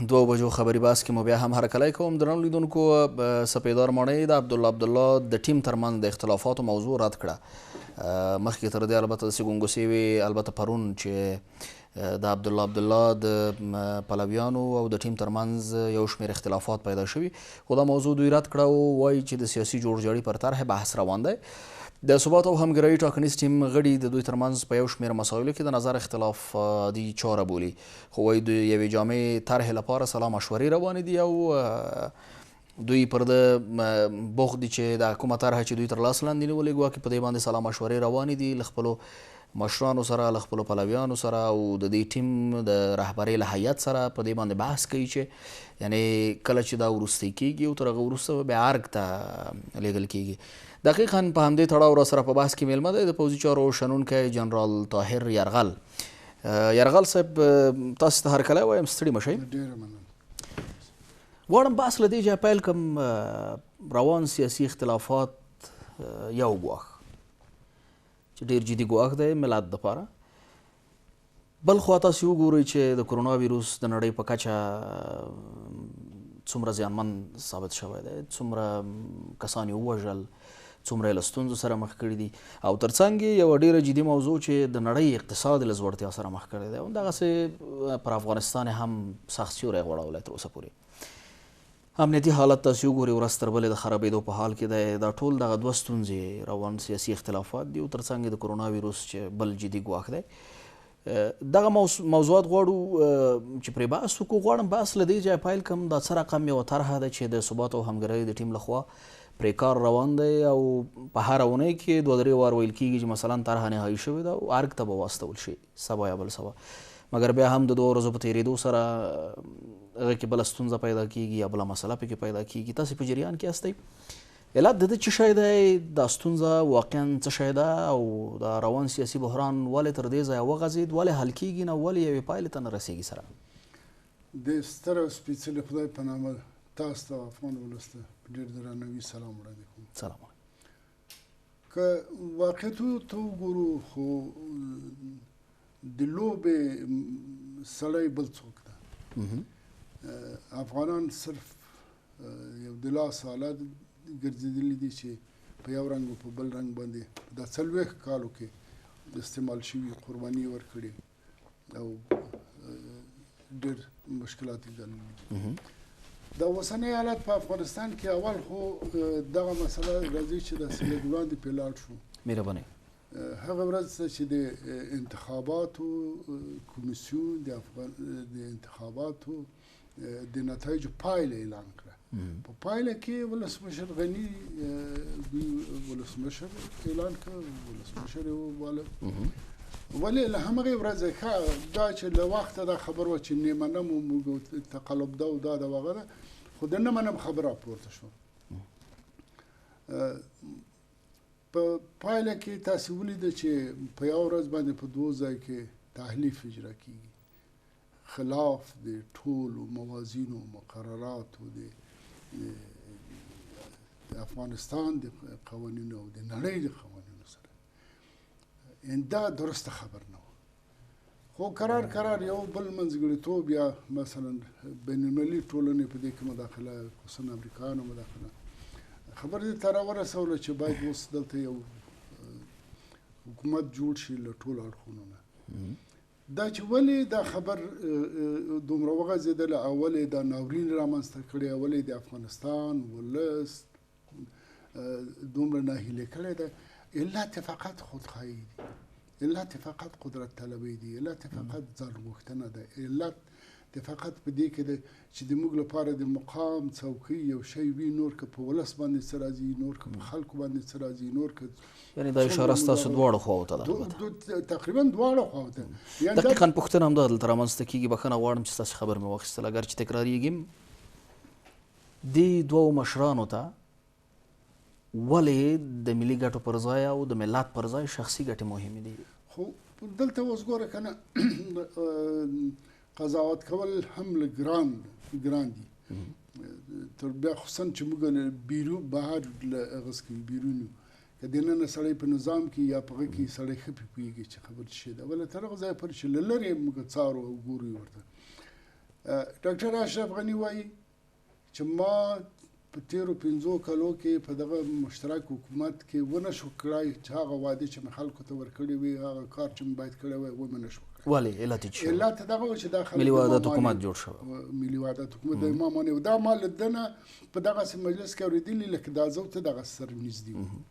دوه بجو خبري باس کې مو بیا هم هرکلی کوم درنو لیدونکو سپیدار ماڼۍ د عبدالله د ټیم ترمنځ د اختلافاتو موضوع رد کړه. مخکې تر دې البته داسې ګونګوسې وې، البته پرون چې د عبدالله د پلویانو او د ټیم ترمنځ یو شمېر اختلافات پیدا شوي، خو دا موضوع دوی رد کړه او وایي چې د سیاسي جوړجاړي پر طرح بحث روان دی. د ثبات او همګرایي ټاکنیز ټیم غړي د دوی ترمنځ په یو شمېر مسایلو کې د نظر اختلاف دي چاره بولي، خو وایي د یوې جامع طرحې لپاره سلا مشورې روانې دي او دوی پر د بوخت دي چې د کومه طرحه چې دوی تر لاس لاندې نیولې ګواکې په دې باندې سلا مشورې روانې دي له خپلو مشرانو سره، له خپلو پلویانو سره او د دې ټیم د رهبرۍ له هیات سره په دې باندې بحث کوي چې یعنې کله چې دا وروستی کېږي او تر هغه وروسته بیا ارګ ته لیږل کېږي. دقیقا په همدې تړاو را سره په بحث کې میلمه دی د پوځي چارو شنونکی جنرال طاهر یرغل. یرغل صاحب تاسو ته هرکلی وایم، ستړي مه شئ. غواړم بحث له دې ځایه پیل کړم. روان سیاسي اختلافات یو ګواښ چې ډېر جدي ګواښ دی ملت دپاره، بل خوا تاسو وګورئ چې د کرونا ویروس د نړۍ په کچه څومره زیانمن ثابت شوی دی، څومره کسان یې ووژل، څومره یې له ستونزو سره مخ کړي دي، او ترڅنګ یې یوه ډېره جدي موضوع چې د نړۍ اقتصاد له ځوړتیا سره مخ کړی دی، همدغسې پر افغانستان هم سخت سیوری غوړولی تر اوسه پورې. امنیتي حالت تاسو وګورئ ورځ تر بلې د خرابېدو په حال کې دی. دا ټول دغه دوه ستونزې روان سیاسي اختلافات دي او ترڅنګ د کرونا ویروس چې بل جدي ګواښ دی. دغه موضوعات غواړو چې پرې بحث وکړو. غواړم بحث له دې ځایه پیل کړم. دا څه رقم یوه طرحه ده چې د ثبات او همګرایۍ د ټیم لخوا پرې کار روان دی او په هره اونۍ کې دوه درې وار ویل کېږي چې مثلا طرحه نهایي شوې ده او ارګ ته به واستول شي سبا یا بل سبا، مګر بیا هم د دوه ورځو په تېرېدو سره هغه کې بله ستونزه پیدا کېږي یا بله مسله پکې پیدا کېږي. تاسې په جریان کې هستئ، علت د ده څه شی دی؟ دا ستونزه واقعا څه شی ده او دا روان سیاسي بحران ولې تر دې ځایه وغځېد، ولې حل کېږي نه، ولې یوې پایلې ته نه رسېږي سره؟ د ستر او سپېڅلي خدای په نامه تاسو ته افغان ولس ته ډېر درناوي سلام وړاندې کوم. سلام. که واقعیتو ته وګورو خو د لوبې سړی بل څوک ده. افغانان صرف یو د لاس آله ګرځېدلي دي چې په یو رنګ او په بل رنګ باندې دا 40 کالو کې استعمال شوي قرباني ورکړي او ډېر مشکلات یې ګاللي. د اوسنی حالت په افغانستان کې اول خو دغه مسله راځي چې داسې لږ وړاندې پرې لاړ شو. مهرباني. هغه ورځ چې د انتخاباتو کمیسیون د انتخاباتو د نتایجو پایله اعلان کړه. په پایله کې ولسمشر غني ولسمشر اعلان کړ، ولسمشر یې وباله. ولې له همغې ورځې دا چې له وخته دا خبر وه چې نه منم موږ تقلب ده او دا د هغه ده، خو د نه منم خبره راپورته شوه. په پایله کې تاسې ولیده چې په یوه ورځ باندې په دوه ځای کې تحلیف اجرا کېږي خلاف د ټولو موازینو مقرراتو د افغانستان د قوانینو او د نړۍ د قوانینو سره. دا درسته خبر نه و. خو قرار یو بل منځګړیتوب یا مثلا بین المللي ټولنې په دې کې مداخله، خصوصا امریکایانو مداخله، خبر دې ته راورسوله چې باید اوس دلته یو حکومت جوړ شي له ټولو اړخونو نه. دا چې ولې دا خبر دومره وغځېدله او ولې دا ناورین رامنځته کړی او ولې د افغانستان ولس دومره ناهیلې کړی ده، علت فقط خودخواهي دي، علت فقط قدرت طلبی دي، علت فقط ځان غوښتنه ده، علت فقط په دې کې ده چې د موږ لپاره د مقام څوکۍ یو شی وي، نور که په ولس باندې څه راځي، نور که په خلکو باندې څه راځي، نور که یعنې دا اشاره ستاسو دواړو خواو ته ده؟ تقریبا دواړو خواو ته. دقیقا پوښتنه همدا دلته رامنځته کېږي. بښنه غواړم چې ستاسو خبر مې واخیستل اگر چې تکراریږم. دې دوو مشرانو ته ولې د ملي ګټو پر ځای او د ملت پر ځای شخصي ګټې مهمې دي؟ خو دلته اوس ګوره که نه قضاوت کول هم لږ ګران دي، تر بیا خصوصا چې موږ بهر له اغوس کوي بیرون یو، که دننه سړی په نظام کې یا په هغه کې سړی ښه پوهېږي چې خبر څه شی ده، بله تر هغه ځایه پورې چې له لرې موږ څارو او ګورو ورته. ډاکټر اشرف غني وایي چې ما په تیرو 5 کالو کې په دغه مشترک حکومت کې ونه شو کړای چې هغه وعدې چې مې خلکو ته ورکړي وي هغه کار چې مې باید کړی وی ومې نه شو کړی. ولې علت یې څه علت دغه و چې دا خلک ملي وحدت حکومت جوړ شو، ملي وحدت حکومت د ما مانه دا ما لیدنه په دغسې مجلس کې اورېدلي لکه دا زه ته دغه سره نږدې وم.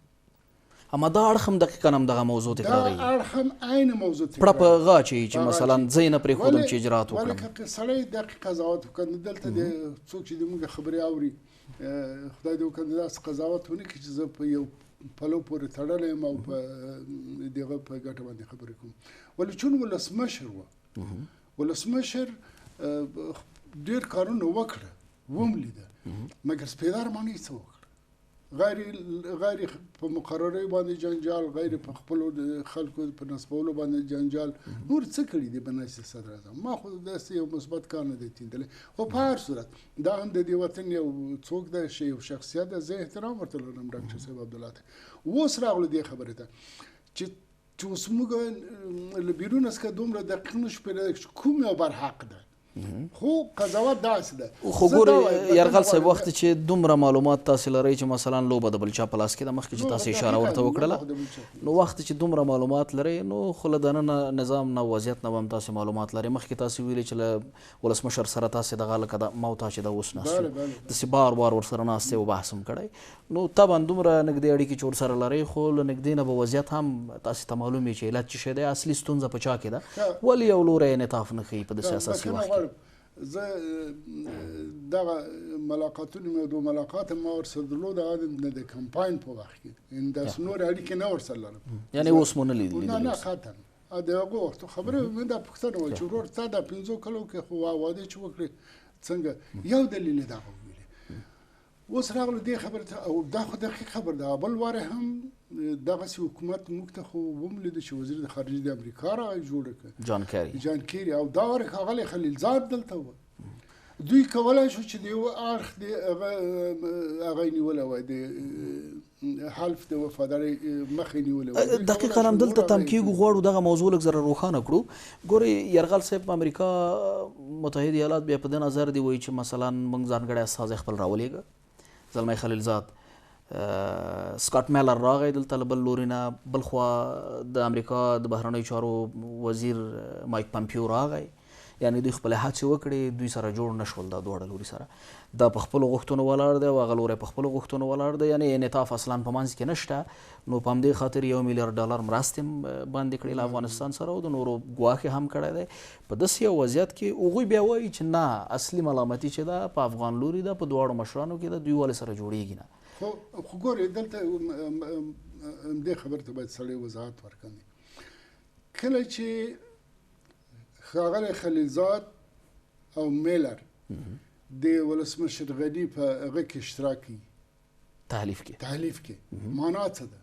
اما دا اړخ هم دقیقا هم دغه موضوع تکراروي، دا اړخ هم عین موضوع پړه په غا چې مثلا زه نه پرېښودم چې اجرات وکړم. ولې که سړی دقیق قضاوت وکړي دلته د څوک چې زموږ خبرې اوري خدای دې وکړي داسې قضاوت ونه کړي چې زه په یو پلو پورې تړلی یم او په دغه په ګټه باندې خبرې کوم. ولې چون ولسمشر و ولسمشر ډېر کارونه وکړه وم لیده مګر سپېدار باندې څه وکړه غیر په مقررې باندې جنجال، غیر په خپلو خلکو په نصبولو باندې جنجال، نور څه کړي دي بناسي صدر اعظم. ما خو داسې یو مثبت کار نه دی تیندلی. خو په هر صورت دا هم د دې وطن یو څوک دی یو شخصیت دی، زه احترام ورته لرم ډاکټر صاحب عبدالله ته. اوس راغلو دې خبرې ته چې اوس موږ له بیرون څخه دومره دقیق نه شو پوهېدلی چې کوم یو برحق ده، خو قضاوت داسې ده. خو ګورې یرغل صاحب وخت چې دومره معلومات تاسې لرئ چې مثلا لوبه د بل چا په لاس کې ده، مخکې چې تاسې اشاره ورته وکړله، نو وخت چې دومره معلومات لرئ نو خو له دننه نظام نه وضعیت نه به هم تاسې معلومات لرئ. مخکې تاسې ویلي چې له ولسمشر سره تاسې دغه لکه د ما او تا چې دا اوس ناست یو داسې بار بار ورسره ناست یې او بحث هم کړی، نو طبعا دومره نږدې اړیکې چې ورسره لرئ خو له نږدې نه به وضعیت هم تاسې ته معلوم وي چې علت څه شی دی، اصلي ستونزه په چا کې ده، ولې یو لوری انعطاف نه ښیي په داسې اساسي وخت کې. زه دغه ملاقاتونه مې دو ملاقات ما ورسره درلود هغه د کمپاین په وخت کې داسې نورې اړیکې نه ورسره لرم، یعنی اوس مو نه لیدلي؟ نه قطعا د هغو وختو خبرې مې دا پوښتنه وه چې ورور تا دا 5 کالو کې خو وعدې چې وکړې څنګه یو دلیل یې دغه ویلې. اوس راغلو دې خبرې ته او دا خو دقیق خبر ده. بل واره هم دغسې حکومت موږ ته خو وملیده چې وزیر د خارجه د امریکا را جوړه کړه جان کیری او دا واره ښاغلی خلیلزاد دلته و. دوی کولی شو چې د یو اړخ هغه یې نیولی وای د حلف د وفادارۍ مخې نیولی وای. دقیقا هم دلته تم کېږو غواړو دغه موضوع لږ زره روښانه کړو. ګورئ یرغل صاحب په امریکا متحد ایالات بیا په دې نظر دی وایي چې مثلا موږ ځانګړی استازی خپل راولېږه زلمی خلیلزاد، سکاټ میلر راغی دلته له بل لوري نه، بلخوا د امریکا د بهرنیو چارو وزیر مایک پمپیو راغی، یعنی دوی خپل هڅې وکړې، دوی سره جوړ نه شول دا دواړه لوري سره، دا په خپلو غوښتنو ولاړ دی او هغه لوری په خپلو غوښتنو ولاړ دی، یعنی انعطاف اصلا په منځ کې نشته. نو په همدې خاطر $1 میلیارډ مرستې هم باندې کړې له افغانستان سره او د نورو ګواښ هم کړی دی. په داسې یو وضعیت کې هغوی بیا وایي چې نه اصلي ملامتي چې ده په افغان لوري ده، په دواړو مشرانو کې ده، دوی ولې سره جوړیږي نه. خو ګورې دلته همدې خبرې ته باید سړی وضاحت ورکړي. کله چې ښاغلی خلیلزاد او میلر د ولسمشر غني په هغه کې اشتراک کوي تحلیف کې معنا څه ده؟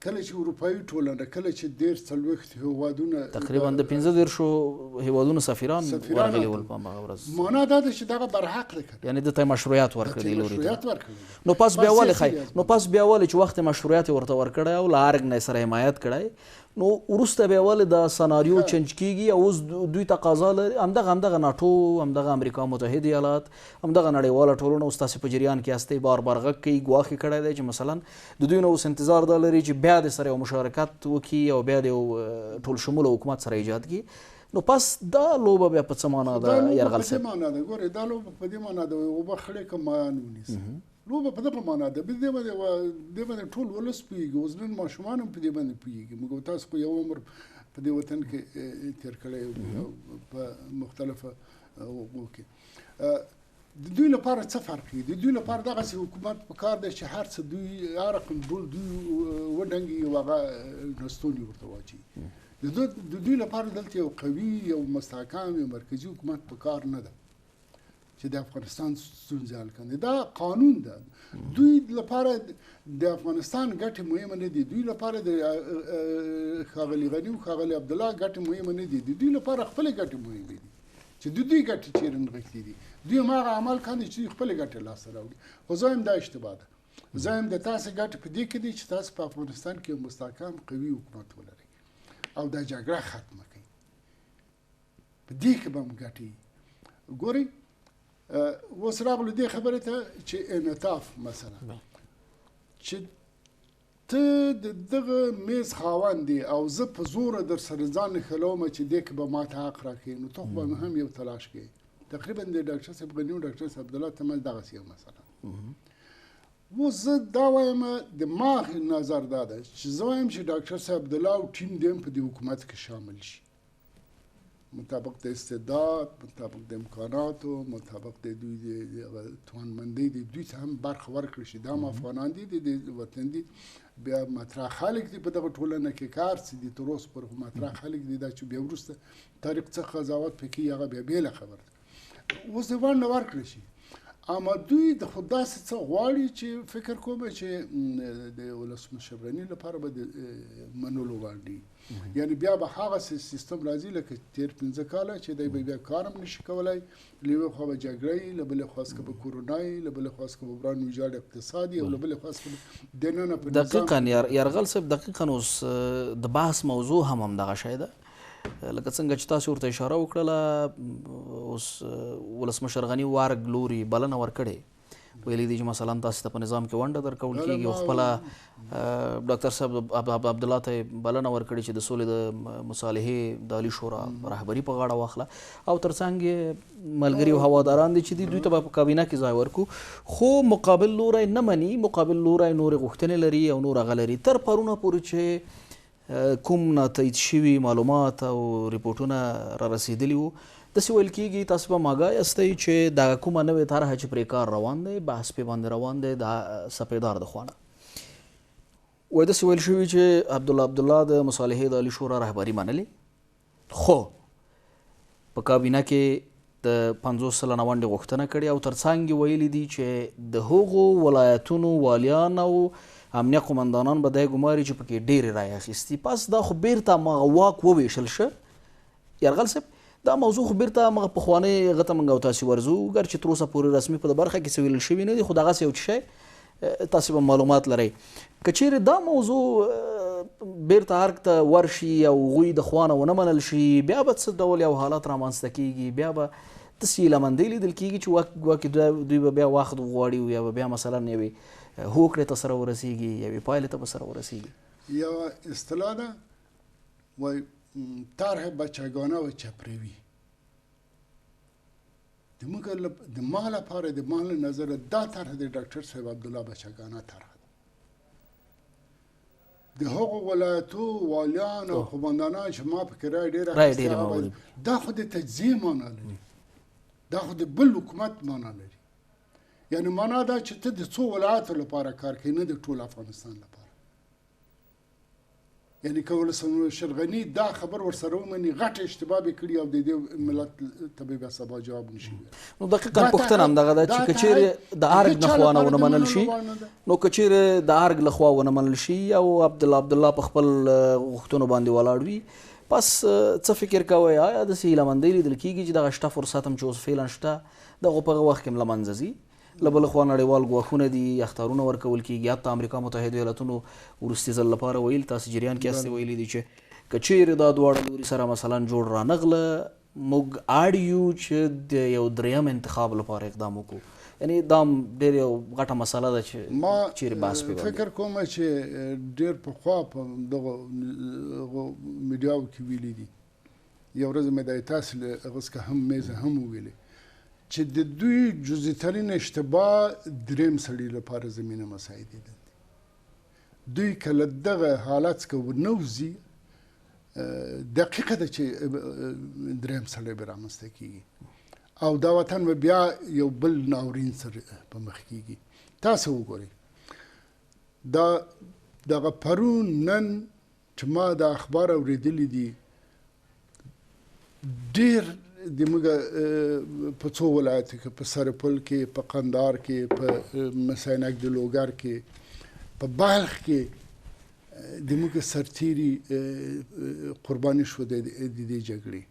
کله چې اروپایي ټولنه کله چې 40 هیوادونه تقریبا د 15 هیوادونو سفیران ورغلي ول په هغه ورځ، معنا دا ده چې دغه برحق ده، یعنی دته مشروعیت ورکړي لوري ته. نو پس بیا ولې چې وخت مشروعیت ورته ورکړی او له ارګ نه سره حمایت کړی، نو وروسته بیا ولې دا سناریو چینج کیږي او اوس دوی تقاضا لري همدغه ناټو، همدغه امریکا متحد ایالات، همدغه نړیواله ټولنه اوس تاسې په جریان کې هستئ بار بار غږ کوي، ګواښ یې کړی دی چې مثلا د دوی نه اوس انتظار دا لري چې بیا د سره یو مشارکت وکړي او بیا د یو ټول شموله حکومت سره ایجاد کړي. نو پس دا لوبه بیا په څه معنا ده یرغل صاحب؟ ګورې دا لوبه په دې معنا ده اوبه خړې که مایان ونیسي، لوبه په دغه معنا ده. دې باندې ټول ولس پوهېږي، اوس نن ماشومان هم په دې باندې پوهېږي. موږ تاسو خو یو عمر په دې وطن کې تېر کړی په مختلفه حقوقو کې. د دوی لپاره څه فرق دی؟ د دوی لپاره دغسې حکومت په کار دی چې هر څه دوی هر رقم دوی وډنګي او هغه نستوني ورته واچوي. د دوی لپاره دلته یو قوي یو مستحکم یو مرکزي حکومت په کار نه ده چې د افغانستان ستونزې حل کړي. دا قانون ده. دوی لپاره د افغانستان ګټې مهمه نه دي، دوی لپاره د ښاغلي غني او ښاغلي عبدالله ګټې مهمه نه دي، دوی لپاره خپلې ګټې مهمې دي چې د دوی ګټې چیرې نغښتې دي. دوی هماغه عمل کوي چې دوی خپلې ګټې لاسته راوړي. خو زه هم دا اشتباه ده. زه هم د تاسې ګټې په دې کې دي چې تاسو په افغانستان کې مستحکم قوي حکومت ولرئ او دا جګړه ختمه کړئ. په دې کې به هم ګټې ګورئ اوس راغلو دې خبرې ته چې انعطاف مثلا چې ته د دغه میز خاوند دی او زه په زوره در سره ځان نښلومه چې دې کې به ما ته حق راکړي نو ته خو به هم یو تلاش کوې تقریبا د ډاکټر صاحب غني او ډاکټر صاحب عبدالله تمل دغسې یو مثلا اوس زه دا وایم د ما نظر دا ده چې زه وایم چې ډاکټر صاحب عبدالله او ټیم دې هم په دې حکومت کې شامل شي مطابق د استعداد مطابق د امکاناتو مطابق د دوی د توانمندۍ د دوی ته هم برخه ورکړل شي دا هم افغانان دي د وطن دي بیا مطرح خلک دي په دغه ټولنه کې کار څه دي تر اوسه پورې مطرح خلک دي دا چې بیا وروسته تاریخ څه قضاوت پکې هغه بیا بېله خبره ده اوس د ونډه ورکړل شي اما دوی د خو داسې څه غواړي چې فکر کوم چې د ولسمشر غني لپاره به د منلو وړ دي یعنی بیا به هغه سیستم راځي لکه تیر 15 کاله چې دی به بیا کار هم نشي کولی له یوې خوا به جګړه وي له بلې خوا څخه به کورونا وي له بلې خوا څخه به بحران ویجاړ اقتصادي او له بلې خوا څخه دننه په دقیقا یرغل صاحب دقیقا اوس د بحث موضوع هم همدغه شی ده لکه څنګه چې تاسو ورته اشاره وکړله اوس ولسمشر غني وارګ لوري بلنه ورکړې ویلي دي چې مثلا تاسو ته په نظام کې ونډه درکول کېږي او خپله ډاکټر صاحب عبدالله ته بلنه ورکړې چې د سولې د مصالحې د عالي شورا رهبري په غاړه واخله او تر څنګ یې ملګري او هواداران دي چې دوی ته به په کابینه کې ځای ورکو خو مقابل لوری نه مني مقابل لوری نورې غوښتنې لري او نور هغه لري تر پرونه پورې چې کوم ناتایید شوي معلومات او ریپورټونه را رسېدلي وو داسې ویل کېږي تاسو به ماګه یاستئ چې دا کومه نوې طرحه چې پرې کار روان دی بحث پې باندې روان دی د سپیدار د خوا نه وایي داسې ویل شوي چې عبدالله د مصالحې د عالي شورا رهبري منلې خو په کابینه کې د 50 سلنه ونډې غوښتنه کړې او تر څنګ یې ویلي دي چې د هغو ولایتونو والیان او امنیه قمندانان به دا ګماري چې پکې ډېرې رایې اخیستي پس دا خو بیرته همغه واک وویشل شه یرغل صاحب دا موضوع خو بیرته هغه پخوانۍ هغه ته موږ او تاسې ورځو ګر چې تر اوسه پورې رسمي په برخه کې څه ویل شوي نه دي خو دغسې یو شی تاسې به معلومات لرئ که چیرې دا موضوع بیرته ارګ ته ورشي او هغوی د خوا نه ونه منل شي بیا به څه ډول یو حالت رامنځته کېږي بیا به داسې هیلهمندۍ لیدل کېږي چې واکې دوی به بیا وخت غواړي یا به بیا مثلا یوې هوکړې ته سره ورسېږي یوې پایلې ته به سره ورسېږي یوه اصطلاح ده وایي طرح بچگانه و چپروی د ما لپاره د ما له نظره دا طرح د ډاکټر صاحب عبدالله بچگانه طرح ده د هغو ولایتو والیان او قمندانان چې ما پکې رایې ډېره اخیستې دا خو د تجزیې معنا لري دا خو د بل حکومت معنا لري یعنی معنا دا چې ته د څو ولایتو لپاره کار کوي نه د ټول افغانستان لپاره یعنی که ولسمشر غني دا خبر ورسره ومني غټه اشتباه به کړي او د دې ملت ته به سبا جواب نشي نو دقیقا پوښتنه همدغه ده چې که چیرې د ارګ نه خوا نه ونه منل شي نو که چیرې د ارګ له خوا ونه منل شي او عبدالله په خپل غوښتنو باندې ولاړ وي پس څه فکر کوئ آیا داسې هیلهمندۍ لیدل کېږي چې دغه شته فرصت هم چې اوس فعلا شته دغه په هغه وخت کې هم له منځه ځي له بل خوا نړیوال ګواښونه دي اخطارونه ورکول کېږي حتی امریکا متحده ایالتونو وروستي ځل لپاره ویل تاسې جریان کې هستې ویلي دي چې که چیرې دا دواړه لوري سره مثلا جوړ رانغله موږ اړ یو چې د یو دریم انتخاب لپاره اقدام وکړو یعنی دا ډېر یو غټه مسله ده چې چیرې بحث پې فکر کوم چې ډېر پخوا په دغه میډیاو کې ویلي دي یو ورځ مې د تاسو له هغه څخه هم میزه هم وویلې چې د دوی جزئی ترین اشتباه دریم سړي لپاره زمینه مساعدې ده دوی که له دغه حالت څخه ورنوځي دقیقه ده چې دریم سړی به رامنځته کېږي او دا وطن به بیا یو بل ناورین سره په مخ کېږي تاسو وګورئ دا دغه پرون نن چې ما د اخبار اورېدلي دي ډېر د موږ په څو ولایتو کې په سرپل کې په قندهار کې په مساینک د لوګر کې په بلخ کې د موږ سرتیري قرباني شو د دې جګړې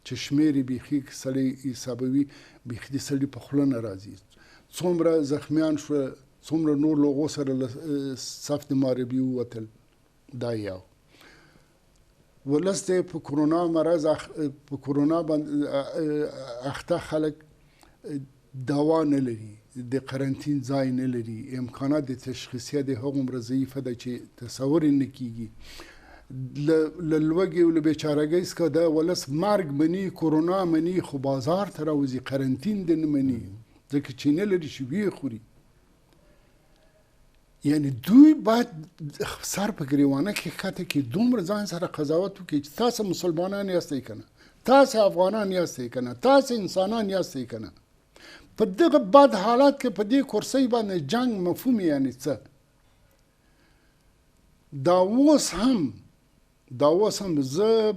چې شمیر یې بیخي سړی حسابوي بیخي د سړي په خوله نه راځي څومره زخمیان شوه څومره نور له هغو سره صف د محاربې ووتل دا یو ولس دی په کرونا مرض په کرونا باندې اخته خلک دوا نه لري، د قرنطین ځای نه لري، امکانات د تشخیصیه د هغومره ضعیفه ده چې تصور یې نه کیږي. له لوږې او له بېچارهګۍ څخه د ولس مرګ مني، کرونا مني، خو بازار ته راوځي، قرنطین د نه مني ځکه چې نه لري چې ویې خوري. یعنی دوی باید سر په ګریوانه کې ښکته کړي، دومره ځان سره قضاوت وکړي چې تاسو مسلمانان یاستئ که نه، تاسو افغانان یاستئ که نه، تاسو انسانان یاستئ که نه. په دغه بد حالات کې په دې کرسۍ باندې جنگ مفهوم یعنی څه؟ دا اوس هم زه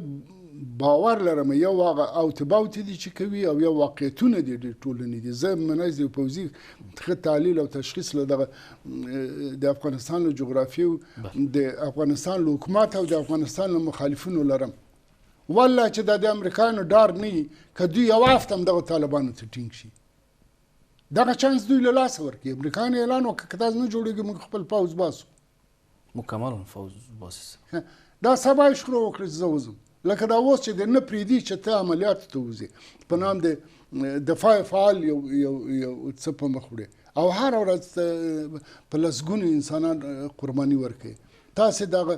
باور لرم یو هغه اوتباوتې دي چې کوي او یو واقعیتونه دي د ټولنې دي. زه منځ د پوځي ښه تحلیل او تشخیص له دغه د افغانستان له جغرافیې، د افغانستان له حکومت او د افغانستان له مخالفینو لرم. والله چې دا د امریکایانو ډار نه وي که دوی یو هفته هم دغه طالبانو ته ټینګ شي، دغه چانس دوی له لاسه ورکړي. امریکایانو اعلان وکړه که داسې نه جوړېږي موږ خپل پوځ باسو، مکمل پوځ باسي. دا سبا یې شروع وکړه چې زه وځم، لکه دا اوس چې د نه پرېږدي چې ته عملیاتو ته وځې په نام د دفاع فعال یو څه په مخ وړې او هره ورځ په لسګونو انسانان قرباني ورکوي. تاسې دغه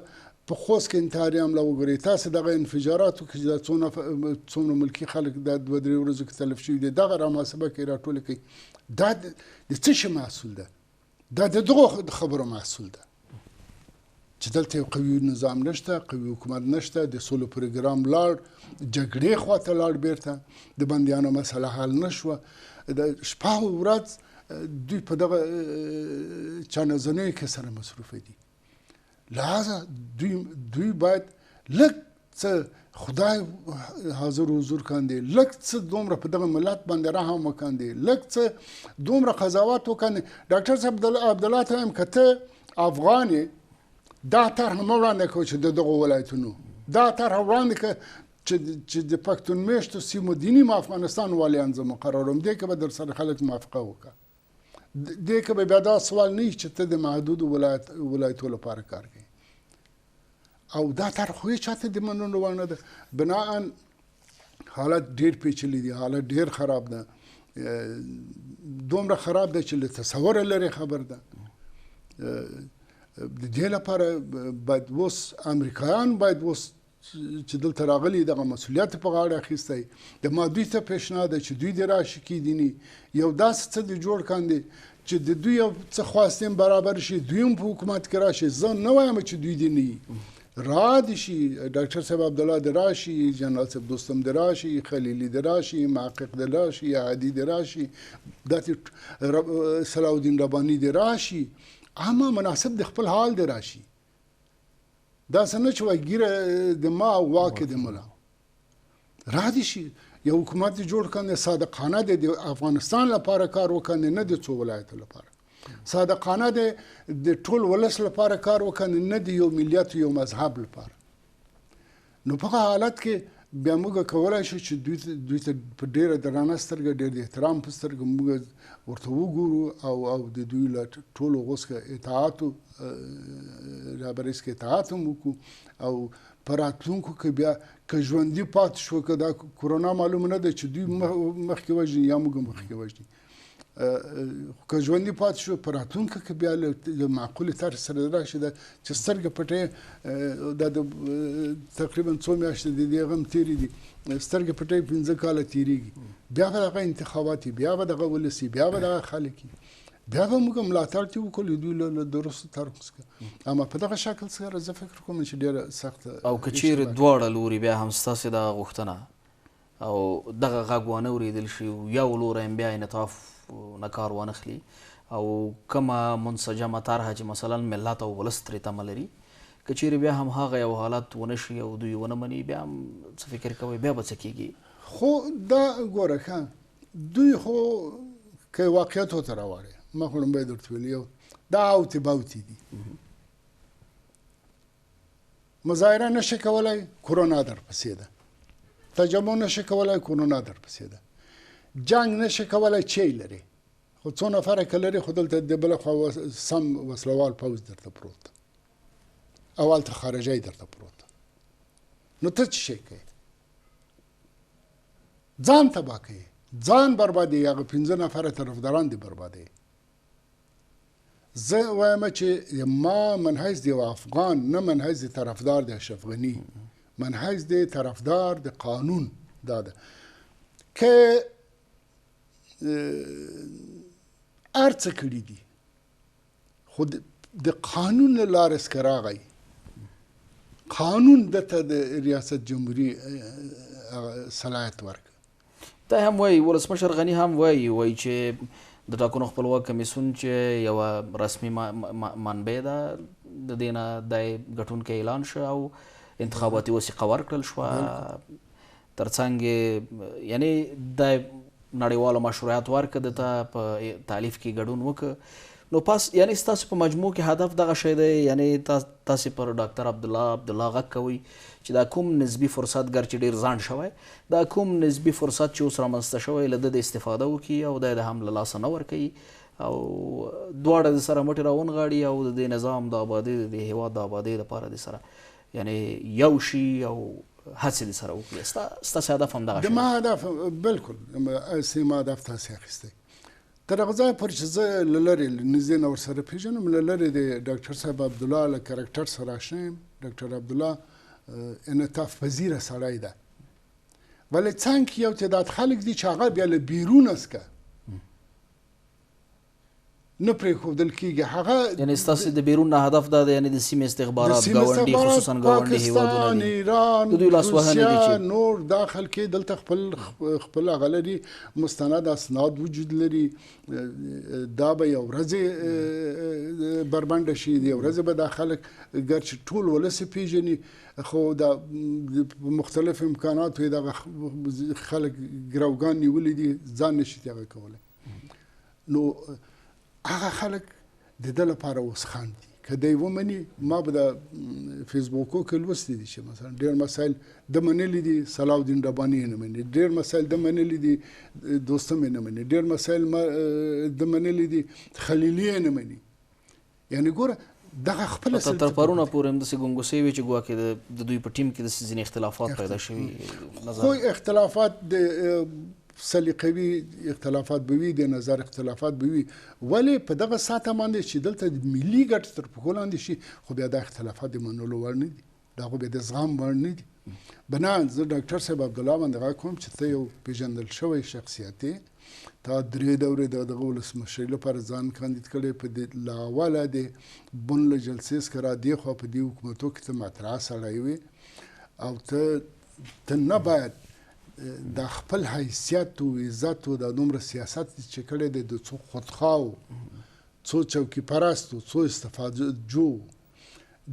په خوست کې انتحاري حمله وګورئ، تاسې دغه انفجاراتو کې دا څومره ملکي خلک دا 2-3 ورځو کې تلف شوي دي، دغه رامحاسبه کوي، راټوله کوي. دا د څه شي محصول ده؟ دا د دغو خبرو محصول ده چې دلته یو قوي نظام نشته، قوي حکومت نشته، د سولو پروګرام لاړ، جګړې خواته لاړ، بیرته د بندیانو مسله حل نشوه، د شپه او ورځ دوی په دغه چانهزنیو کې سره مصروفه دي. لہذا دوی باید لږ څه خدای حاضر حضور کاندې، لږ څه دومره په دغه ملت باندې رحم وکاندې، لږ څه دومره قضاوت وکاندې. ډاکټر صاحب عبدالله ته وایم که ته افغان یې، دا طرح مه وړاندې کوه چې د دغو ولایتونو، دا طرح وړاندې کړه چې د پښتون میشتو سیمو دیني افغانستان والیان زه مقرروم. دې کې به در سره خلک موافقه وکړه، دې کې به بیا دا سوال نه وي چې ته د محدودو ولایتو لپاره کار کوي. او دا طرح خو یې چاته د منلو وړ نه ده. بناءً حالت ډېر پیچلی دی، حالت ډېر خراب ده، دومره خراب ده چې له تصوره لرې خبر ده. د دې لپاره باید اوس امریکایان باید اوس چې دلته راغلي دغه مسؤلیت په غاړه اخیستی. د ما دوی ته پیشنهاد ده چې دوی دې راشي کیدیني یو داسې څه دې جوړ کاندې چې د دوی یو څه خواستیم برابر شي، دوی هم په حکومت کې راشي. زه نه وایم چې دوی دې نه وي، را دې شي، ډاکټر صاحب عبدالله دې راشي، جنرال صاحب دوستم دې راشي، خلیلي دې راشي، محقق دې راشي، عادي دې راشي، داسې صلاح الدین رباني دې راشي، اما مناسب د خپل حال دی راشي. دا څه نه چې وایي ګیره د ما او واک د ملا. را دې شي یو حکومت دې جوړ کړي، صادقانه دې د افغانستان لپاره کار وکړي، نه د څو ولایتو لپاره. صادقانه دې د ټول ولس لپاره کار وکړي، نه د یو ملیت یو مذهب لپاره. نو په هغه حالت کې بیا موږ کولی شو چې دوی ته په ډېره درانه سترګه، ډېر د احترام په سترګه موږ ورته وګورو او د دوی له ټولو غوڅ اطاعت رابرس کې اطاعت هم وکړو. او په راتلونکو کې بیا که ژوندي پاتې شو، که دا کرونا معلومه نه ده چې دوی مخکې وژني یا موږ مخکې وژني، که ژوندي پاتې شو په راتلونکو کې بیا له معقولې طرح سره راشي چې سترګې پټې دا د تقریبا څو میاشتې د دې غم تېرې دي، سترګې پټې 15 کاله تېرېږي، بیا به دغه انتخابات وي، بیا به دغه ولس وي، بیا به دغه خلک وي، بیا به موږ ملاتړ چې وکړو دوی له درستو طرحو څخه. اما په دغه شکل سره زه فکر کوم چې ډېره سخته. او که چیرې دواړه لوري بیا هم ستاسې دغه غوښتنه او دغه غږ وانه اورېدل شي، یو لوری هم بیا انعطاف نه کار وانخلي او کومه منسجمه طرحه چې مثلا ملت او ولس ترې تمه لري، که چیرې بیا هم هغه یو حالت ونه شي او دوی ونه مني، بیا هم څه فکر کوئ بیا به څه کېږي؟ خو دا ګوره ښه، دوی خو که واقعیتو ته راوړې، ما خو لومبی درته ویلي یو دا اوتې باوتې دي. مظاهره نشي کولی، کرونا درپسې ده. تجمع نشي کولی، کرونا درپسې ده. جنگ نشي کولی، چی لري، خو څو نفره که لري، خو دلته د بله خوا سم وسلوال پوځ درته پروت ده او هلته خارجی درته پروت ده. نو ته څه شی کوې؟ ځان تباه کوې، ځان بربادي هغه 15 نفره طرفداران دي بربادي. زه وایم چې ما منحیز دی افغان نه منحیز دی طرفدار د اشرف غنی، منحیز دی طرفدار د قانون. دا ده که هر څه کړي دي خو د قانون له لارې څخه راغی، قانون دته د ریاست جمهوریت صلاحیت ورکړ. دا هم وایي ولسمشر غني هم وایي چې د ټاکنو خپلواک کمیسیون چې یوه رسمي منبع ده د دې نه دی ګټونکی اعلان شو او انتخاباتي وثیقه ورکړل شوه. ترڅنګ یعنی د نړیوالو مشروعیت ورکړه د ته په تالیف کې ګډون وکړه. نو پس یعنی ستاسو په مجموع کې هدف دغه شی دی، یعنی تاسو پر ډاکټر عبدالله غږ کوئ چې دا کوم نسبي فرصت ګر چې ډېر ځان شوی، دا کوم نسبي فرصت چې اوس رامنځته شوی له د استفاده وکړي او د هم له لاسه نه ورکوي او دواړه د سره مټې راونغاړي او د نظام د آبادۍ د هېواد د آبادۍ لپاره د سره یعنی یو شي او هڅې د سره وکړي. ستاسو هدف هم دغه شی؟ ما هدف بالکل ما هدف تاسې اخیستی. تر هغه ځایه پورې چې زه له لرې نږدې نه ورسره پېژنم، له لرې د ډاکټر صاحب عبدالله له کرکټر سره آشنا یم. ډاکټر عبدالله انعطاف پذیره سړی ده، ولی څنګه یو تعداد خلک دي چې هغه بیا له بیرونه څخه نه پرېښودل کېږي. هغه یعنی ستاسو د بیرون نه هدف دا دی یعنی د سیمې استخبارات ګاونډي خصوصا ګاونډي هېوادونه دي، ایران، د دوی لاسوهنې دي چې نور دا خلک دلته خپل هغه لري مستند اسناد وجود لري. دا به یو ورځ بربنډه شي، یو ورځ به دا خلک ګرچې ټول ولس پېژني خو دا مختلف امکاناتو یې دغه خلک ګروګان نیولي دي، ځان نشي هغه کولی. نو هغه خلک د ده لپاره اوس خاندي. که دی ومني، ما به د فیسبوکو کې لوستي دي چې مثلا ډېر مسایل ده منلي دي، صلاحالدین رباني یې نه مني، ډېر مسایل ده منلي دي، دوستم یې نه مني، ډېر مسایل ده منلي دي، خلیلي یې نه مني. یعنی ګوره دغه خپله تر پرونه پورې همداسې ګونګوسې وې چې ګواکې د دوی په ټیم کې داسې ځینې اختلافات پیدا شوي. خو اختلافات د سلیقوي اختلافات به وي، د نظر اختلافات به وي، ولې په دغه ساعته باندې چې دلته د ملي ګټې تر پښو لاندې شي خو بیا دا اختلافات د منلو وړ نه دي، دا خو بیا د زغم وړ نه دي. بنا زه ډاکټر صاحب عبدالله باندې غږ کوم چې ته یو پېژندل شوی شخصیت یې، تا 3 دورې د دغه ولسمشرۍ لپاره ځان کاندید کړی، په له اوله د بن له جلسې څخه رادېخوا په دې حکومتو کې ته مطرح سړی وې او ته نه باید د خپل حیثیت او عزت او د دومره سیاست چې کړی دی د څو خودخواو، څو چوکي پرستو، څو استفاده جو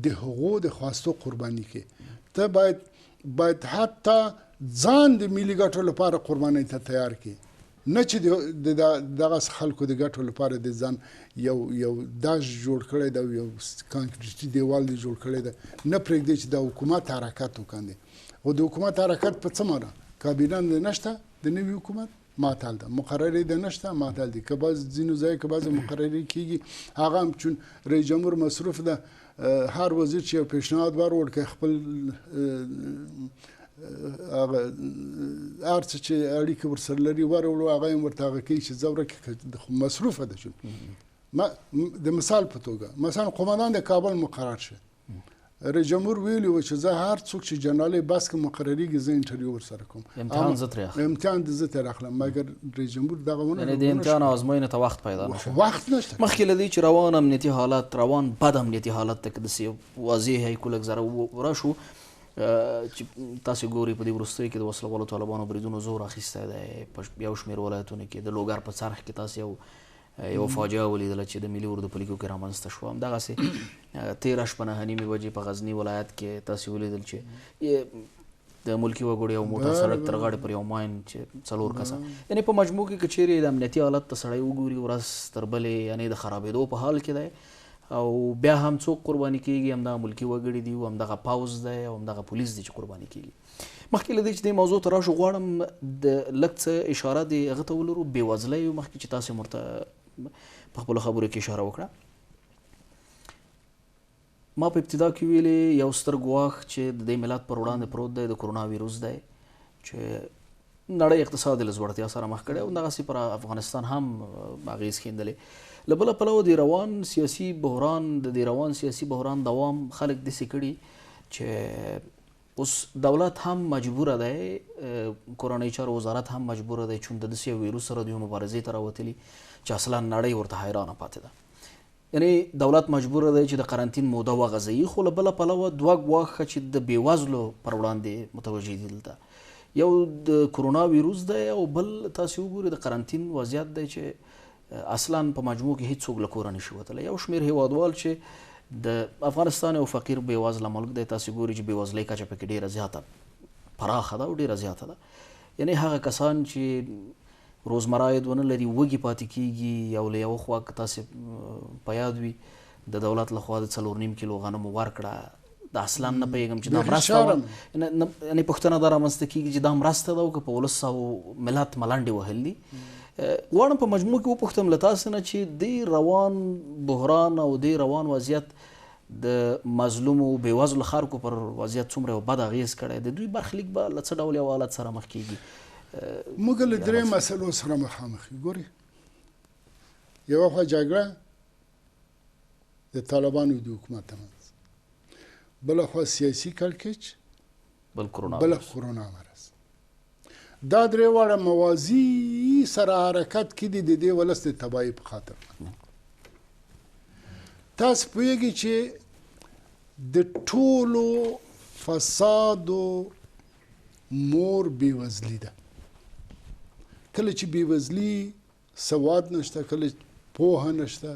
د هغو د خواستو قرباني کې ته باید حتی ځان د ملي ګټو لپاره قربانۍ ته تیار کړي، نه چې دغه خلکو د ګټو لپاره د ځان یو داش جوړ کړی دی، یو کانکریټي دیوال دی جوړ کړی دی، نه پرېږدي چې د حکومت حرکت وکاندي. او د حکومت حرکت په څه معنی؟ کابینه نشته د نوي حکومت معطل ده، مقررې ده نشته معطل دي، که باز ځینو ځای که بعضې مقررې کېږي هغه هم چون رئیس جمهور مصروف ده، هر وزیر چې یو پیشنهاد ور که خپل هغه هر څه چې اړیکې ورسره لري وروړو هغه هم ورته هغه کوي چې زه ورکړې مصروفه ده. چون د مثال په توګه مثلا قومندان د کابل مقرر شه، رئیس جمهور ویلي و چې زه هر څوک چې جنرالي بس کې مقرریږي زه انټرویو ورسره کوم، امتحان زه ترې اخلم، امتحان زه ترې اخلم، مګر رئیس جمهور دغه ونه یعنی د امتحان او ازموینې ته وخت پیدا نه شو، وخت نشته. مخکې له دې چې روان امنیتي حالت، روان بد امنیتي حالت ته که داسې واضح هیکو لږ ذره راشو چې تاسو ګورئ په دې وروستیو کې د وسله والو طالبانو بریدونو زور اخیستی دی په یو شمېر ولایتونو کې. د لوګر په څرخ کې تاسو یو فاجعه ولیدله چې د ملي اردو په لیکو کې رامنځته شوه. همدغسې 13 شپه 9:30 بجې په غزني ولایت کې تاسو ولیدل چې د ملکي وګړو یو موټر سړک تر غاړې پر یو ماین چې 4 کسه، یعنی په مجموع کې که چیرې د امنیتي حالت ته سړی وګوري ورځ تر بلې یعنی د خرابېدو په حال کې دی او بیا هم څوک قرباني کېږي، همدغه ملکي وګړي دي او همدغه پوځ دی او همدغه پولیس دی چې قرباني کېږي. مخکې له دې چې دې موضوع ته راشو غواړم د لږ څه اشاره د هغه ته ولرو بېوزلۍ مخکې چې تاسو ورته په خپلو خبرو کې اشاره وکړه. ما په ابتدا کې ویلې یو ستر ګواښ چې د دې ملت پر وړاندې پروت دی د کرونا ویروس دی چې نړۍ اقتصاد له ځوړتیا سره مخ کړی او دغسې پر افغانستان هم اغېز ښندلی. له بله پلوه د روان سیاسي بحران دوام خلک داسې کړي چې اوس دولت هم مجبوره دی، کورنۍ چارو وزارت هم مجبوره دی، چون د داسې یو ویروس سره دوی مبارزې ته راوتلي چې اصلا نړۍ ورته حیرانه پاتې ده. یعنی دولت مجبوره دی چې د قرنطین موده وغځوي، خو له بله پلوه دوه ګواښه چې د بېوزلو پر وړاندې متوجه دي دلته، یو د کرونا ویروس دی او بل تاسې وګورئ د قرنطین وضعیت دی چې اصلا په مجموع کې هیڅوک له کوره نشي وتلی. یو شمېر هیوادوال چې د افغانستان یو فقیر بېوزله ملک دی، تاسې ګورئ چې بېوزلۍ کچه پکې ډېره زیاته پراخه ده او ډېره زیاته ده. یعنی هغه کسان چې روزمره عاید ونه لري وږي پاتې کېږي، او له یوه خوا که تاسې په یاد وي د دولت لخوا د 4.5 کیلو غنمو ورکړه، د اصلا نه پوهېږم چې دا مرسته وه، یعنې پوښتنه دا رامنځته کېږي چې دا مرسته ده او که په ولس او ملت ملنډې وهل دي. غواړم په مجموع کې وپوښتم له تاسې نه چې دې روان بحران او دې روان وضعیت د مظلومو بېوزلو خلکو پر وضعیت څومره یو بد اغېز کړی د دوی برخلیک به له څه ډول یو حالت سره مخ کېږي؟ موږ له درې مسلو سره مخامخ یو. ګورئ، یوه خوا جګړه د طالبانو د حکومت ترمنځ، بله خوا سیاسي کړکېچ، بله کرونا مرض. دا درې واړه موازي سره حرکت کې دي د دې ولس د تباهۍ په خاطر. تاسو پوهېږئ چې د ټولو فسادو مور بېوزلي ده. کله چې بېوزلي سواد نشته، کله پوهه نشته،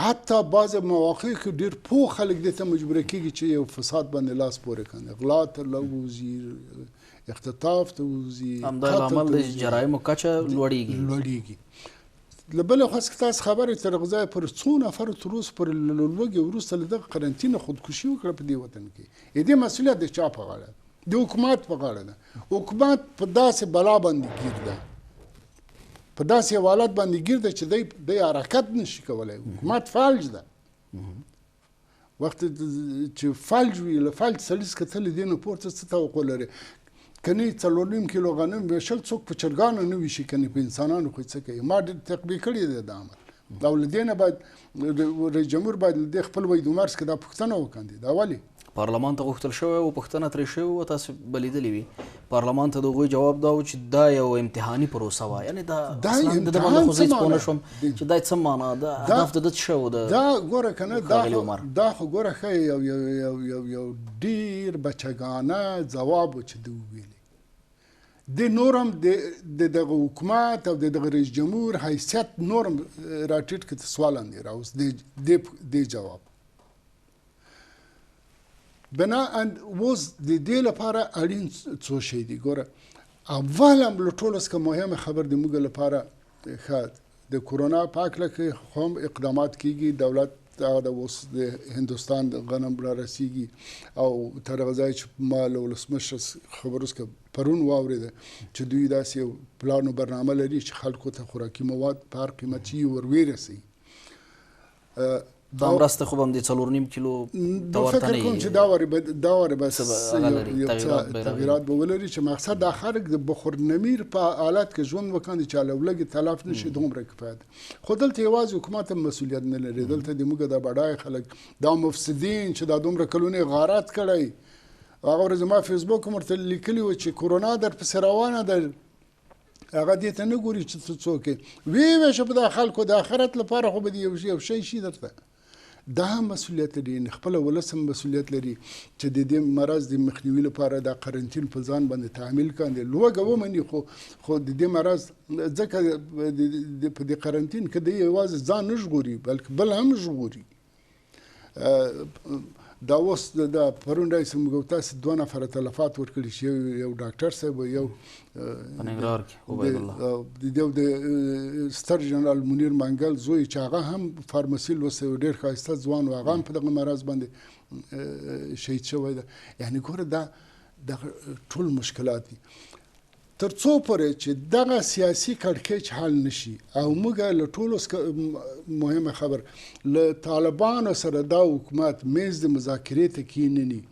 حتی بعضې مواقع کې ډېر پوه خلک دې ته مجبوره کېږي چې یو فساد باندې لاس پورې کړي، غلا ته ووځي، اختطاف ته ووځي، همدا لامل د جرایمو کچه لوړېږي. له بلې خوا څخه تاسو خبرې تر غذای پر څو نفرو تر اوسه پورې له لوږې وروسته له دغه قرنطین خودکشي وکړه په دې وطن کې. دې مسؤلیت د چا په غاړه ده؟ د حکومت په غاړه ده. حکومت په داسې بلا باندې ګیر ده، په داسې حالت باندې ګیر ده چې دی حرکت نشي کولی. حکومت فلج ده. وخت چې فلج وي، له فلج سړي څخه کتل دې نه پورته څه توقع لري؟ کنی 4.5 کیلو غنم ویشل څوک په چرګانو نه ویشي، کنی په انسانانو خو څه کوي. ما ډېر تطبیق کړی دی دا عمل. دا له دې نه باید رئیس جمهور باید له دې خپل وید عمر څخه دا پوښتنه وکړي. دا ولې پارلمان ته غوښتل شوی او پوښتنه ترې شوې وه، تاسو به لیدلې وي. پارلمان ته د هغوی جواب دا و چې دا یو امتحاني پروسه وه. یعنې دا اصلا د ده باندې خو زه هېڅ پوه نه شوم چې دا څه معنا ده، هدف د ده څه شی و د دا ګوره که نه دا خو ګوره ښه یو ډېر بچګانه ځواب و چې ده وویلې. د نورم د دغه حکومت او د دغه رئیس جمهور حیثیت نورم راټیټ کړه، سوال اندې راوست دې جواب. بناءً اوس د دې لپاره اړین څو شی دي. ګوره، اول هم له ټولو څخه مهمه خبر د موږ لپاره ښه د کرونا په هکله کې هم اقدامات کېږي. دولت د اوس د هندوستان د غنم را رسیږي او تر هغه ځایه چې ما له ولسمشر خبرو څخه پرون واورېده چې دوی داسې یو پلان و برنامه لري چې خلکو ته خوراکي مواد په هر قیمتي ور ویرسوي. دا مرسته خو به هم د 4.5 کیلو ته ورته نه وي. فکر کوم چې دا وارې به تغییرات به ولري چې مقصد دا خلک د بخورنمیر په حالت کې ژوند وکړي چې له لږې تلف نشي، دومره کفایت. خو دلته یوازې حکومت هم مسؤلیت نه لري. دلته د موږ د بډای خلک، دا مفسدین چې دا دومره کلونه غارت کړی. هغه ورځ ما فیسبوک هم ورته لیکلي و چې کرونا درپسې روانه ده، هغه دې ته نه ګوري چې ته څوک یې. ویشه په دا خلکو د آخرت لپاره خو به د یو شی شي درته. دا هم مسؤلیت لري، خپل ولس هم مسؤلیت لري چې د دې مرض د مخنیوي لپاره د قرنطین په ځان باندې تحمیل کاندي. لوږه ومني، خو د دې مرض ځکه په دې قرنطین کې د یوازې ځان نه ژغوري بلکې بل هم ژغوري. دا اوس د پرون رئیس موږ تاسو 2 نفره تلفات ورکړي چې یو ډاکټر صاحب یو په ننګرهار کې عبید الله د ستر جنرال منیر منګل زوی چې هغه هم فارمسي لوستی و، ډېر ښایسته ځوان و، هغه هم په دغه مرض باندې شهید شوی ده. یعنې ګوره دا ټول مشکلات دي. تر څو پورې چې دغه سیاسي کړکېچ حل نشي او موږ له ټولو مهمه خبر له طالبانو سره دا حکومت میز د مذاکرې ته کینني،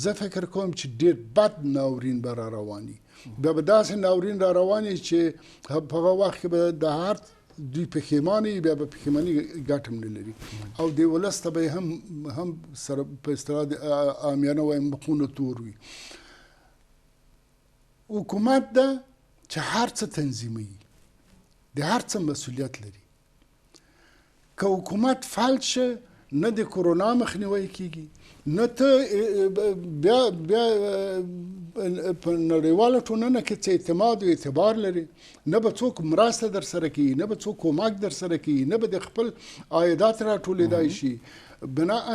زه فکر کوم چې ډېر بد ناورین به را رواني، بیا به داسې ناورین را رواني چې په هغه وخت کې به د هر دوی پښیماني بیا به پښیماني ګټه هم نه لري او د ولس ته به هم سره په اصطلاح د عامیانه وایم مخونه تور وي. حکومت ده چې هر څه تنظیموي، د هر څه مسؤلیت لري. که حکومت فلج شه نه د کرونا مخنیوی کیږي، نه ته بیا په نړیواله ټولنه کې څه اعتماد او اعتبار لري، نه به څوک مرسته در سره کوي، نه به څوک کمک در سره کوي، نه به د خپل عایدات راټولېدای شي. بناءً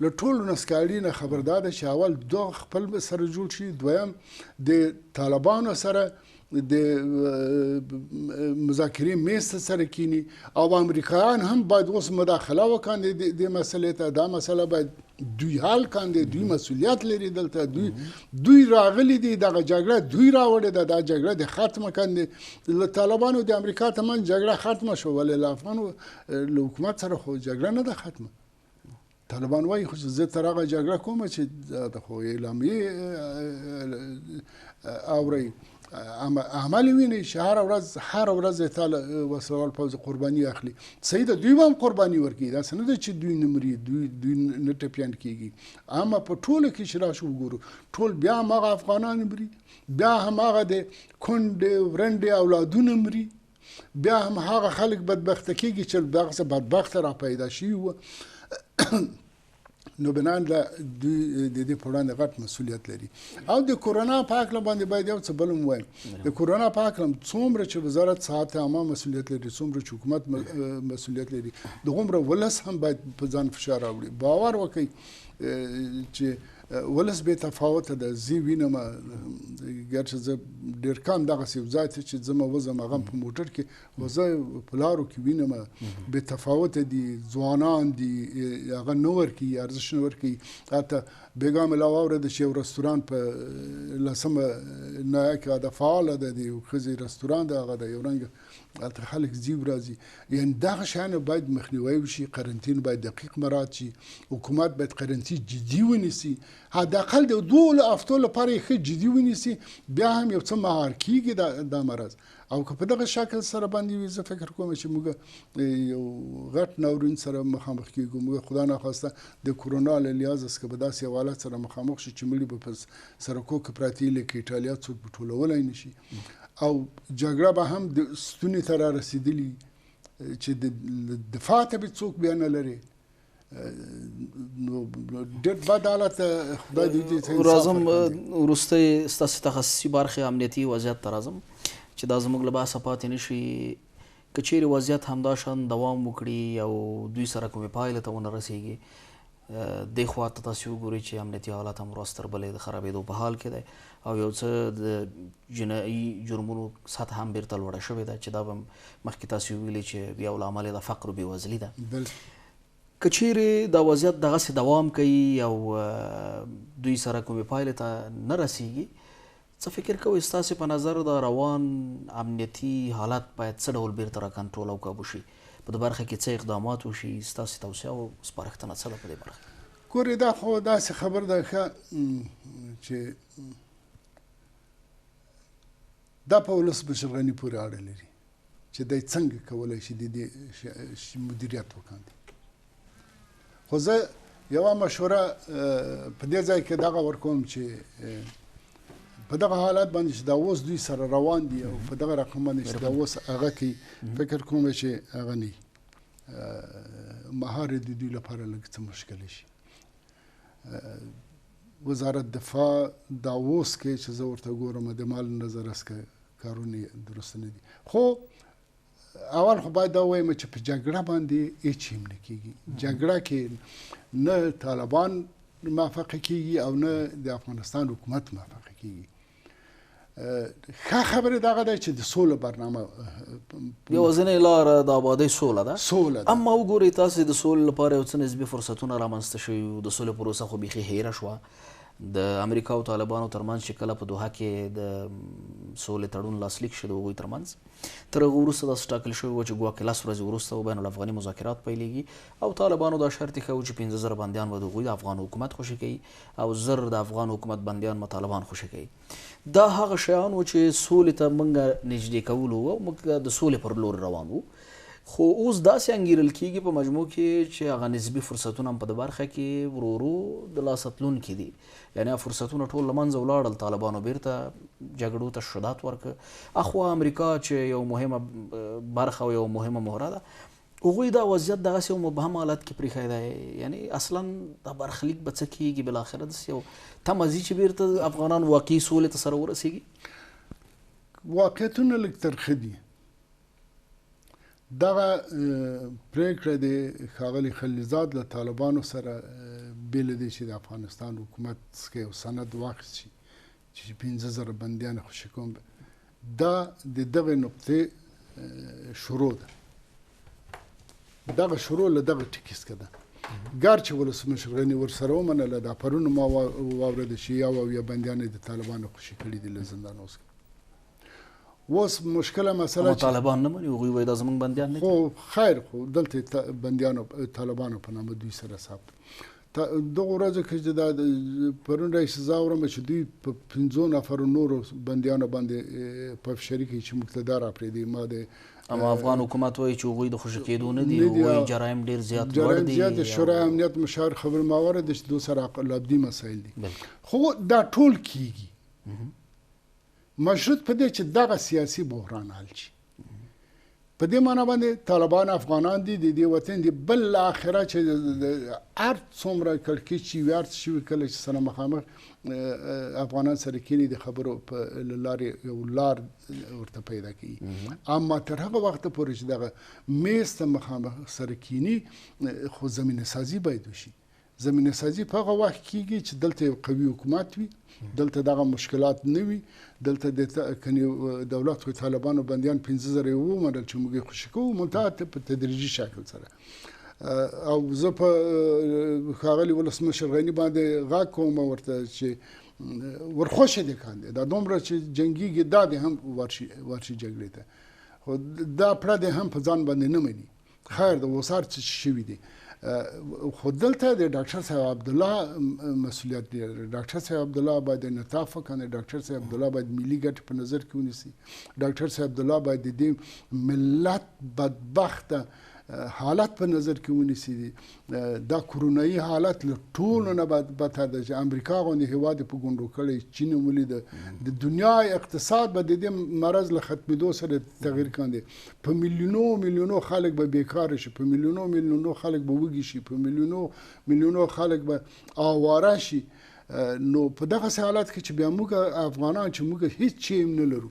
له ټولو نسکالي نه خبردار ده چې اول دوه خپل سره جوړ شي، دویم د طالبانو سره د مذاکرې میز ته سره کینی او امریکایان هم باید اوس مداخله وکړي د مسلې ته. دا مسله باید دوی حل کړي، دوی مسؤلیت لري دلته، دوی راغلي دي، دغه جګړه دوی راوړې ده، دا جګړه د ختمه کړي. له طالبانو د امریکا ترمنځ جګړه ختمه شو، ولې له افغانو له حکومت سره خو جګړه نه ده ختمه. طالبان وایي خو زه تر هغه جګړه کومه چې د خو اعلامیې اورئ عمل ویني چې هر ورځ تاله وسلوال پوځ قرباني اخلي. صحیح ده، دوی هم قرباني ورکوي، داسې نه ده چې دوی نه مري، دوی نه ټپیان کېږي. اما په ټوله کې چې راشو وګورو، ټول بیا هم هغه افغانان مري، بیا هم هغه د کونډې ورنډې اولادونه مري، بیا هم هغه خلک بدبخته کېږي چې دغسې بدبخته را پیدا شوي وه. نو بنان دوی د دې په وړاندې غټ مسؤلیت لري. او د کرونا په هکله باندې باید یو څه بل هم وایم. د کرونا په هکله څومره چې وزارت صحت عامه مسؤلیت لري، څومره چې حکومت مسؤلیت لري، دغومره ولس هم باید په ځان فشار راوړي. باور وکړئ چې ولس بې تفاوته ده. زه وینم ګرچې زه ډېر کم دغسې یو ځای ته چې ځم وځم هغه په موټر کې، خو زه په لارو کې وینم بې تفاوته دي، ځوانان دي، هغه نه ورکوي، ارزش نه ورکوي. حتی بېګا مې لا واورېده چې یو رستوران په 10مه ناحیه کې د فعاله ده، د یو ښځې رستوران ده، هغه د یو رنګه هلته خلک ځي ورځي. یعنې دغه شیانو باید مخنیوی وشي، قرنطین باید دقیق مراعات شي، حکومت باید قرنطین جدي ونیسي، حداقل د 2 هفتو لپاره یې ښه جدي ونیسي، بیا هم یو څه مهار کېږي دا مرض. او که په دغه شکل سره باندې وي، زه فکر کوم چې موږ یو غټ ناورین سره مخامخ کېږو. موږ خدا ناخواسته د کرونا له لحاظه څخه به داسې یو حالت سره مخامخ شو چې مړي به په سرکو کې پراته وي، لکه ایټالیا څوک به ټولولی نه شي، او جګړه به هم د ستوني ته را رسېدلي چې د دفاع ته به څوک بیا نه لري. نو ډېر بد حالت خدای دې راځم وروستی ستاسې تخصصي برخې امنیتي وضعیت ته راځم چې دا زموږ له بحثه پاتې نه شي. که چیرې وضعیت همدا شان دوام وکړي او دوی سره کومې پایلې ته ونه رسېږي، دې خوا ته تاسې وګورئ چې امنیتي حالات هم ورځ تر بلې د خرابېدو په حال کې دی او یو څه د جنایي جرمونو سطح هم بیرته لوړه شوې ده چې دا به مخکې تاسې وویلي چې یو له عمل یې د فقر و بېوزلي ده. که چیرې دا وضعیت دغسې دوام کوي او دوی سره کومې پایلې ته نه رسېږي، څه فکر کوئ ستاسې په نظر دا روان امنیتي حالت باید څه ډول بیرته را کنټرول او کابو شي؟ په دې برخه کې څه اقدامات وشي؟ ستاسې توصیه او سپارښتنه څه ده په دې برخه کې؟ ګورې دا خو داسې خبر ده چې دا په ولس بشر غني پورې اړه لري چې دی څنګه کولی شي د دې مدیریت وکړي. خو زه یوه مشوره په دې ځای کې دغه ورکوم چې په دغه حالت باندې چې دا اوس دوی سره روان دي او په دغه رقم باندې چې دا اوس هغه کوي، فکر کوم چې هغه نه مهار د دوی لپاره لږ څه مشکل شي. وزارت دفاع دا اوس کې چې زه ورته ګورم د مال نظر اسکه کارونه درست نه دي. خو اول خو باید دا ووایم چې په جګړه باندې هېڅ هم نه کېږي. جګړه کې نه طالبان موافقه کېږي او نه د افغانستان حکومت موافقه کېږي. ښه خبره دغه ده چې د سوله برنامه یوازینۍ لاره د آبادۍ سوله ده. سوله ده. اما وګورئ تاسې د سولې لپاره یو څه نسبي فرصتونه رامنځته شوي، د سولې پروسه خو بیخي هیره شوه. د امریکا او طالبانو ترمنځ چې کله په دوحه کې د سولې تړون لاسلیک شو د هغوی ترمنځ تر هغه وروسته داسې ټاکل شوي وه چې ګواکې 10 ورځې وروسته بین الافغاني مذاکرات پیلېږي او طالبانو دا شرط ایښی و چې 15,000 بندیان به د هغوی د افغان حکومت خوشي کوي او 1000 د افغان حکومت بندیان به طالبان خوشي کوي. دا هغه شیان و چې سولې ته موږ نږدې کولو او موږ د سولې پر لور روان وو. خو اوس داسې انګیرل کېږي په مجموع کې چې هغه نسبي فرصتونه هم په د برخه کې ورو ورو د لاسه تلونکي دي. یعنې هغه فرصتونه ټول له منځه ولاړل، طالبانو بیرته جګړو ته شدت ورکړه. اخوا امریکا چې یو مهمه برخه او یو مهمه مهره ده، هغوی دا وضعیت دغسې یو مبهم حالت کې پرېښی دی. یعنې اصلا دا برخلیک به څه کېږي بالاخره داسې یو تمه ځي چې بیرته افغانان واقعي سولې ته سره ورسېږي. واقعیتونه لږ ترخه دي. دغه پریکړه د ښاغلي خلیلزاد له طالبانو سره بې له دې چې د افغانستان حکومت څخه یو سند واخیست شي چې 15,000 بندیان خوشي کوم، دا د دغه نقطې شروع ده. دغه شروع له دغه ټکي څخه ده. ګر چې ولسمشر غني ورسره ومنله، دا پرون ما واورېده چې یو بندیان د طالبانو خوشي کړي دي له زندان اوس. اوس مشکله مسله چې طالبان نه مني، هغوی وایي دا زموږ بندیان نه دي. خو خیر، خو دلته بندیانو طالبانو په نامه دوی سره ثبت. دغه ورځو کې چې دا پرون رئیس اورم چې دوی په 15 نفرو نورو بندیانو باندې په فشاري کې چې مقتدار اپرېدي. ما د اما افغان حکومت وایي چې هغوی د خوشي کېدو نه دي، هغوی جرایم ډېر زیات لوړ دي. جرایم زیات. شورای امنیت مشاور خبر ماوره د چې دو سره عقلابدي مسایل دي. خو دا ټول کیږي مشروط په دې چې دغه سیاسي بحران حل شي. په دې معنی باندې طالبان افغانان دي، د دې وطن دي. بل آخره چې هر څومره کړکېچ شي هر څه شي، کله چې سره مخامخ افغانان سره کینی د خبرو په لارې یو لار ورته پیدا کوي. اما تر هغه وخت پورې چې دغه میز ته مخامخ سره کینی، خو زمینه سازي باید وشي. زمینه سازي په هغه وخت کېږي چې دلته یو قوي حکومت وي، دلته دغه مشکلات نه وي، دلته د کني دولت خو طالبانو بندیان 15,000 ومنل چې موږ خوشي کوو، منتها په تدریجي شکل سره. او زه په ښاغلي ولسمشر غني باندې غږ کوم ورته چې ورخوښه دي کاندي دا دومره چې جنګیږي، دا دې هم ورشي جګړې ته. خو دا پړه دې هم په ځان باندې نه مني. خیر، د وسار چې شوي دي. خو دلته د ډاکټر صاحب عبدالله مسؤلیت دی. ډاکټر صاحب عبدالله باید انعطاف وکړي. ډاکټر صاحب عبدالله باید ملي ګټې په نظر کې ونیسي. ډاکټر صاحب عبدالله باید د دې ملت بدبخته حالت په نظر کې ونیسي. دا کرونایي حالت له ټولو نه بدتر ده چې امریکا غوندې هېواد په ګونډو کړی، چین یې ولیده. د دنیا اقتصاد به د دې مرض له ختمېدو سره تغییر کاندي. په میلیونو خلک به بیکاره شي، په میلیونو خلک به وږي شي، په میلیونو خلک به آواره شي. نو په دغه حالت کې چې بیا موږ افغانان چې موږ هیڅ شی نه لرو،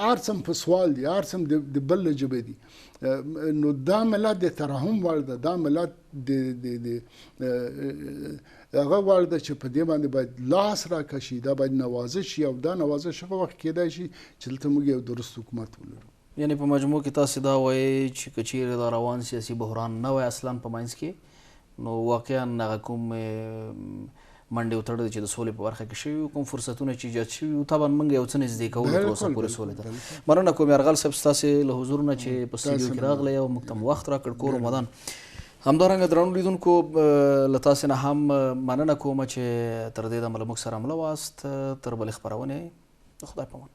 ارڅم په سوال دي، ارڅم د بل جبه دي. نو دا ملت د ترحم وړ ده، دا ملت د هغه وړ ده چې په دې باندې باید لاس راکشي، دا باید نوازش شي. او دا نوازش هغه وخت کېدای شي چې دلته موږ یو درست حکومت ولرو. یعنی په مجموع کې تاسو دا وایي چې که چیرې دا روان سیاسي بحران نه وای اصلا په منځ کې، نو واقعا هغه کوم منډې وتړل چې د سولې په برخه کې شوي، کوم فرصتونه چې ایجاد شوي، طبعا موږ یو څه نږدې کوو تر اوسه پورې سولې ته. مننه کوم یرغل صاحب ستاسې له حضور نه چې په سټوډیو کې راغلی او موږ ته مو وخت راکړ. کور رمضان همدارنګه درنو لیدونکو له تاسې نه هم مننه کوم چې تر دې دمه له موږ سره مله واست. تر بلې خپرونې د خدای په امان.